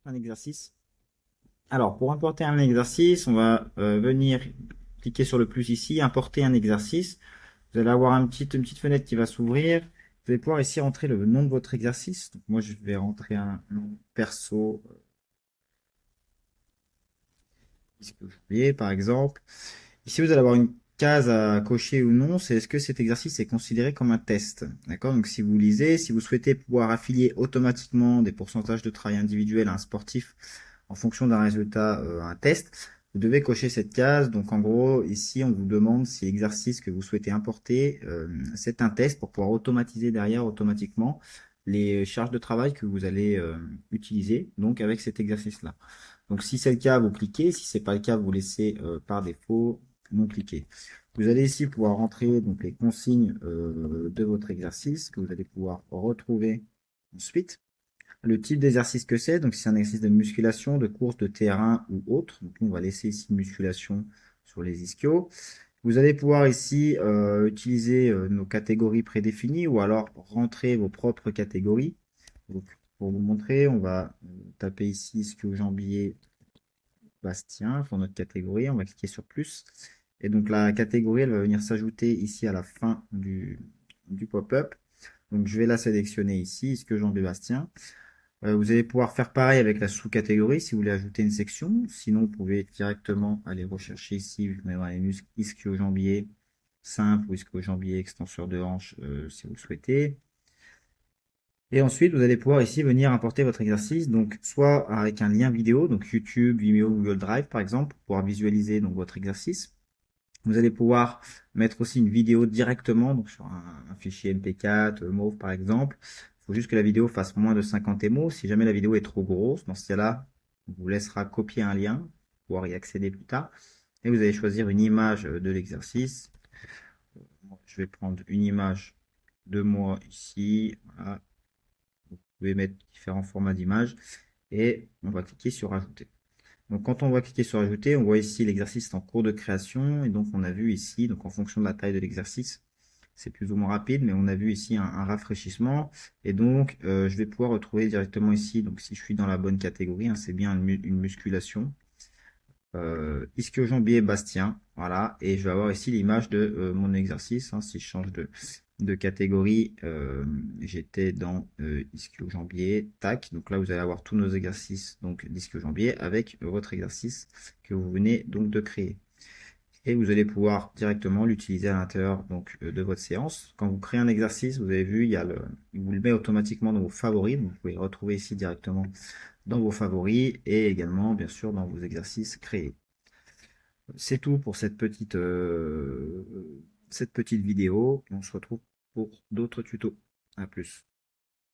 Un exercice. Alors, pour importer un exercice, on va venir cliquer sur le plus ici, importer un exercice. Vous allez avoir une petite fenêtre qui va s'ouvrir. Vous allez pouvoir ici rentrer le nom de votre exercice. Donc, moi, je vais rentrer un nom perso, par exemple. Ici, vous allez avoir une case à cocher ou non, c'est est-ce que cet exercice est considéré comme un test. D'accord? Donc, si vous lisez, si vous souhaitez pouvoir affilier automatiquement des pourcentages de travail individuel à un sportif en fonction d'un résultat, un test, vous devez cocher cette case. Donc, en gros, ici, on vous demande si l'exercice que vous souhaitez importer, c'est un test pour pouvoir automatiser derrière automatiquement les charges de travail que vous allez utiliser, donc avec cet exercice-là. Donc si c'est le cas, vous cliquez. Si c'est pas le cas, vous laissez par défaut non cliquer. Vous allez ici pouvoir rentrer donc les consignes de votre exercice que vous allez pouvoir retrouver ensuite. Le type d'exercice que c'est, donc si c'est un exercice de musculation, de course, de terrain ou autre. Donc on va laisser ici musculation sur les ischios. Vous allez pouvoir ici utiliser nos catégories prédéfinies ou alors rentrer vos propres catégories. Donc, pour vous montrer, on va taper ici ischio-jambier Bastien pour notre catégorie. On va cliquer sur plus. Et donc la catégorie, elle va venir s'ajouter ici à la fin du pop-up. Donc je vais la sélectionner ici, ischio-jambier Bastien. Vous allez pouvoir faire pareil avec la sous-catégorie si vous voulez ajouter une section. Sinon, vous pouvez directement aller rechercher ici, vous mettez dans les muscles ischio-jambier simple ou ischio-jambier extenseur de hanche si vous le souhaitez. Et ensuite, vous allez pouvoir ici venir importer votre exercice, donc soit avec un lien vidéo, donc YouTube, Vimeo, Google Drive par exemple, pour pouvoir visualiser donc votre exercice. Vous allez pouvoir mettre aussi une vidéo directement, donc sur un fichier MP4, MOV par exemple. Il faut juste que la vidéo fasse moins de 50 MO. Si jamais la vidéo est trop grosse, dans ce cas-là, on vous laissera copier un lien pour pouvoir y accéder plus tard. Et vous allez choisir une image de l'exercice. Je vais prendre une image de moi ici. Voilà. Vous pouvez mettre différents formats d'images et on va cliquer sur ajouter. Donc quand on va cliquer sur ajouter, on voit ici l'exercice est en cours de création et donc on a vu ici, donc en fonction de la taille de l'exercice, c'est plus ou moins rapide, mais on a vu ici un rafraîchissement et donc je vais pouvoir retrouver directement ici, donc si je suis dans la bonne catégorie, hein, c'est bien une musculation, ischio-jambier Bastien, voilà, et je vais avoir ici l'image de mon exercice, hein, si je change de catégorie, j'étais dans ischio-jambier, tac, donc là vous allez avoir tous nos exercices donc d'ischio-jambier avec votre exercice que vous venez donc de créer. Et vous allez pouvoir directement l'utiliser à l'intérieur donc de votre séance. Quand vous créez un exercice, vous avez vu, il vous le met automatiquement dans vos favoris, donc vous pouvez le retrouver ici directement dans vos favoris et également bien sûr dans vos exercices créés. C'est tout pour cette petite vidéo. On se retrouve pour d'autres tutos. À plus.